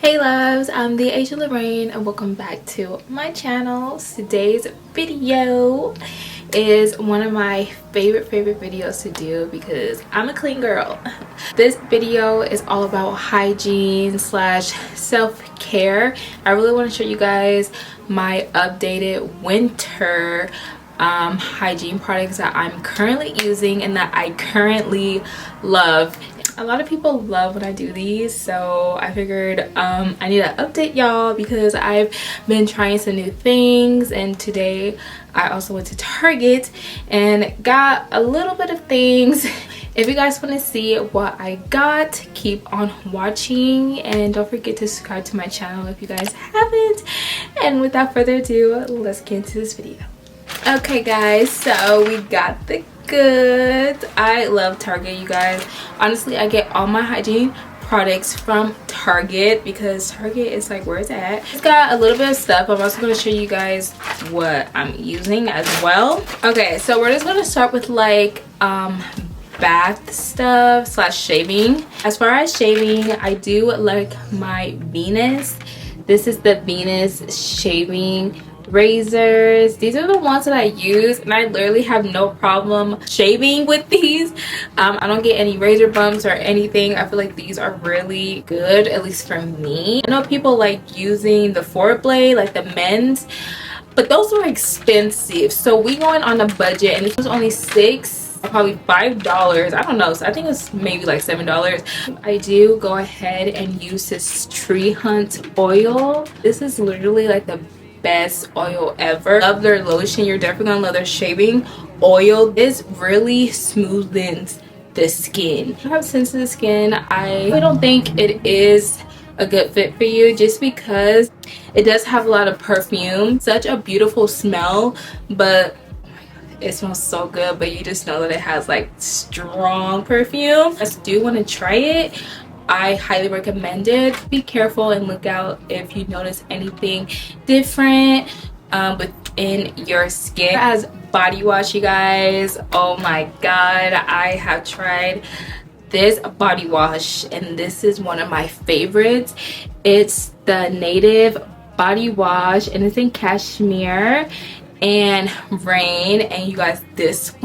Hey loves, I'm the Asian Lorraine and welcome back to my channel. Today's video is one of my favorite videos to do because I'm a clean girl. This video is all about hygiene slash self-care. I really want to show you guys my updated winter hygiene products that I'm currently using and that I currently love. A lot of people love when I do these, so I figured I need to update y'all because I've been trying some new things. And today I also went to Target and got a little bit of things. If you guys want to see what I got, keep on watching and don't forget to subscribe to my channel if you guys haven't. And without further ado, let's get into this video. Okay guys, so we got the goods. I love Target, you guys. Honestly, I get all my hygiene products from Target because Target is like where it's at. It's got a little bit of stuff. I'm also going to show you guys what I'm using as well. Okay, so we're just going to start with like bath stuff slash shaving. As far as shaving, I do like my Venus. This is the Venus shaving razors. These are the ones that I use and I literally have no problem shaving with these. I don't get any razor bumps or anything. I feel like these are really good, at least for me. I know people like using the 4-blade, like the men's, but those are expensive. So we going on a budget and this was only probably $5. I don't know, so I think it's maybe like $7. I do go ahead and use this tree hunt oil. This is literally like the best oil ever. Love their lotion. You're definitely gonna love their shaving oil. This really smoothens the skin. If you have sensitive skin, I really don't think it is a good fit for you just because it does have a lot of perfume. Such a beautiful smell, but it smells so good, but you just know that it has like strong perfume. I do want to try it. I highly recommend it. Be careful and look out if you notice anything different within your skin. As body wash, you guys, oh my god, I have tried this body wash and this is one of my favorites. It's the Native body wash and it's in cashmere and rain. And you guys, this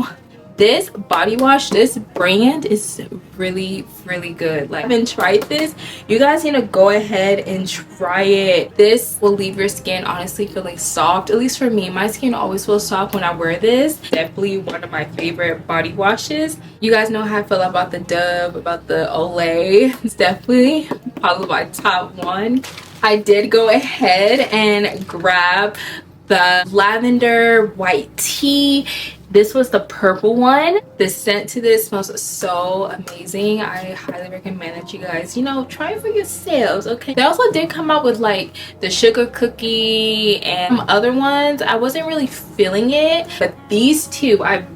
body wash, this brand is really good. Like, I haven't tried this. You guys need to go ahead and try it. This will leave your skin honestly feeling soft. At least for me, my skin always feels soft when I wear this. Definitely one of my favorite body washes. You guys know how I feel about the Dove, about the Olay. It's definitely probably my top one. I did go ahead and grab the lavender white tea. This was the purple one. The scent to this smells so amazing. I highly recommend that you guys, you know, try it for yourselves, okay? They also did come out with like the sugar cookie and some other ones. I wasn't really feeling it, but these two, I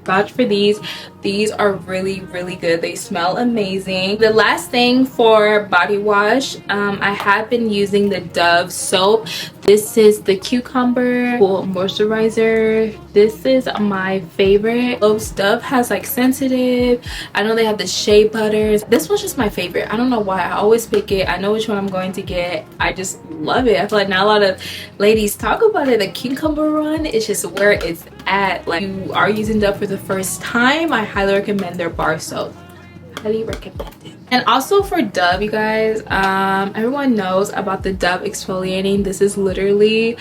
vouch for these. These are really good. They smell amazing. The last thing for body wash, I have been using the Dove soap. This is the cucumber full moisturizer. This is my favorite. Dove has like sensitive. I know they have the shea butters. This one's just my favorite. I don't know why. I always pick it. I know which one I'm going to get. I just love it. I feel like not a lot of ladies talk about it. The cucumber one is just where it's at. Like, you are using Dove for the first time, I highly recommend their bar soap. Highly recommend it. And also for Dove, you guys, everyone knows about the Dove exfoliating. This is literally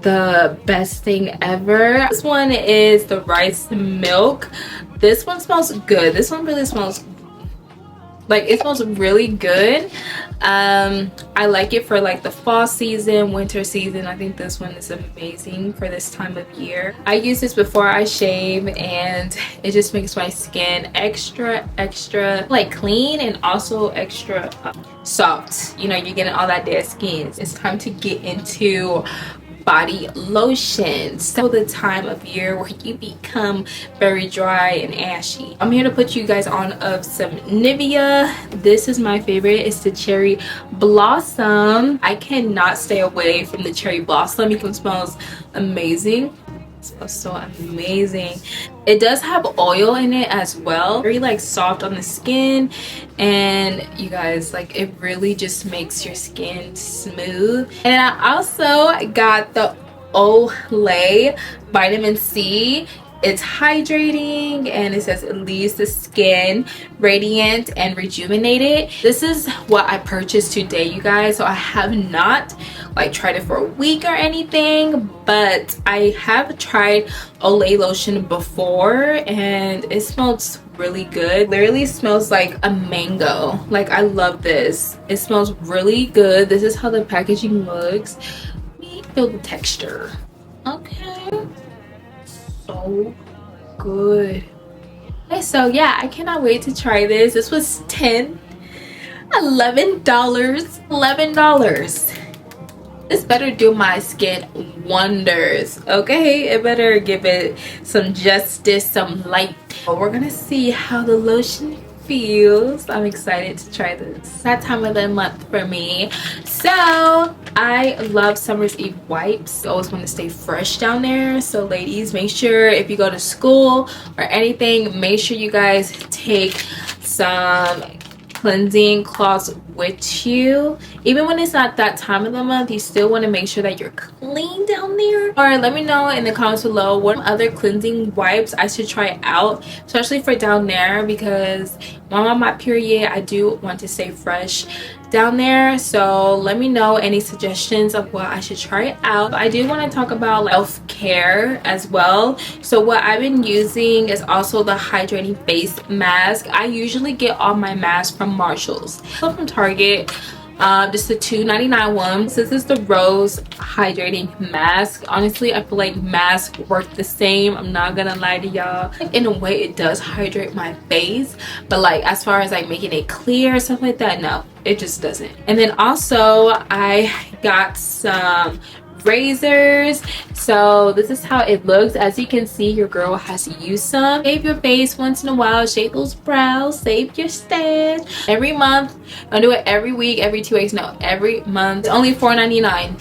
the best thing ever. This one is the rice milk. This one smells good. This one really smells like, it smells really good. I like it for like the fall season, winter season. I think this one is amazing for this time of year. I use this before I shave and it just makes my skin extra like clean and also extra soft. You know, you're getting all that dead skin. It's time to get into body lotion. So the time of year where you become very dry and ashy. I'm here to put you guys on of some Nivea. This is my favorite. It's the Cherry Blossom. I cannot stay away from the Cherry Blossom. It smells amazing. smells so amazing. It does have oil in it as well, very like soft on the skin, and you guys, like, it really just makes your skin smooth. And I also got the Olay vitamin C. It's hydrating, and it says it leaves the skin radiant and rejuvenated. This is what I purchased today, you guys. So I have not like tried it for a week or anything, but I have tried Olay lotion before, and it smells really good. Literally smells like a mango. Like, I love this. It smells really good. This is how the packaging looks. Let me feel the texture. Okay, so good. Okay, so yeah, I cannot wait to try this. This was $11. This better do my skin wonders, okay? It better give it some justice, some light. But we're gonna see how the lotion feels. I'm excited to try this. That time of the month for me. So I love Summer's Eve wipes. I always want to stay fresh down there. So ladies, make sure if you go to school or anything, make sure you guys take some cleansing cloths with you. Even when it's not that time of the month, you still want to make sure that you're clean down there. Or let me know in the comments below what other cleansing wipes I should try out, especially for down there, because when I'm on my period, I do want to stay fresh down there. So let me know any suggestions of what I should try out. I do want to talk about self-care as well. So what I've been using is also the hydrating face mask. I usually get all my masks from Marshalls, from Target. Just the $2.99 one. This is the rose hydrating mask. Honestly, I feel like masks work the same. I'm not gonna lie to y'all. In a way, it does hydrate my face, but like as far as like making it clear, stuff like that, no, it just doesn't. And then also I got some razors. So this is how it looks. As you can see, your girl has used some. Shave your face once in a while, shave those brows, save your stash. Every month, I do it every week, every 2 weeks, no, every month. It's only $4.99.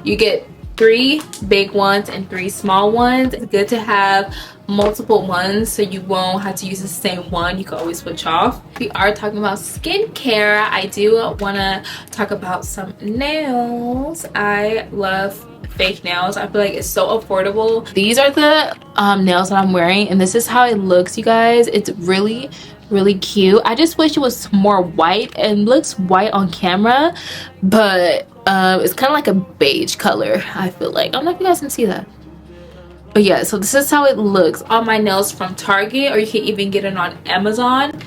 You get 3 big ones and 3 small ones. It's good to have multiple ones so you won't have to use the same one. You can always switch off. We are talking about skincare. I do want to talk about some nails. I love fake nails. I feel like it's so affordable. These are the nails that I'm wearing, and this is how it looks, you guys. It's really cute. I just wish it was more white, and looks white on camera, but it's kind of like a beige color, I feel like. I don't know if you guys can see that. But yeah, so this is how it looks. All my nails from Target, or you can even get it on Amazon.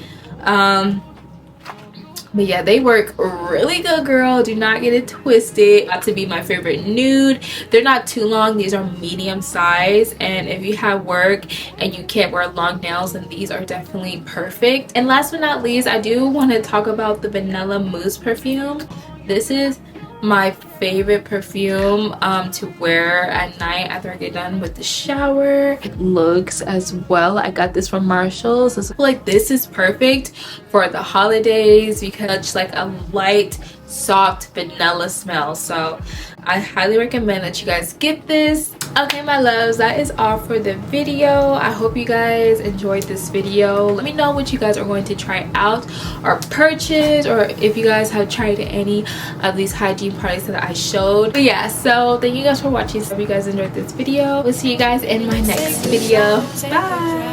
But yeah, they work really good, girl. Do not get it twisted. Got to be my favorite nude. They're not too long. These are medium size, and if you have work and you can't wear long nails, then these are definitely perfect. And last but not least, I do want to talk about the Vanilla Mousse perfume. This is my favorite perfume to wear at night after I get done with the shower. It looks as well. I got this from Marshalls. I feel like this is perfect for the holidays because it's like a light, soft vanilla smell. So I highly recommend that you guys get this. Okay, my loves, that is all for the video. I hope you guys enjoyed this video. Let me know what you guys are going to try out or purchase, or if you guys have tried any of these hygiene products that I showed. But yeah, so thank you guys for watching. So if you guys enjoyed this video, we'll see you guys in my next video. Bye.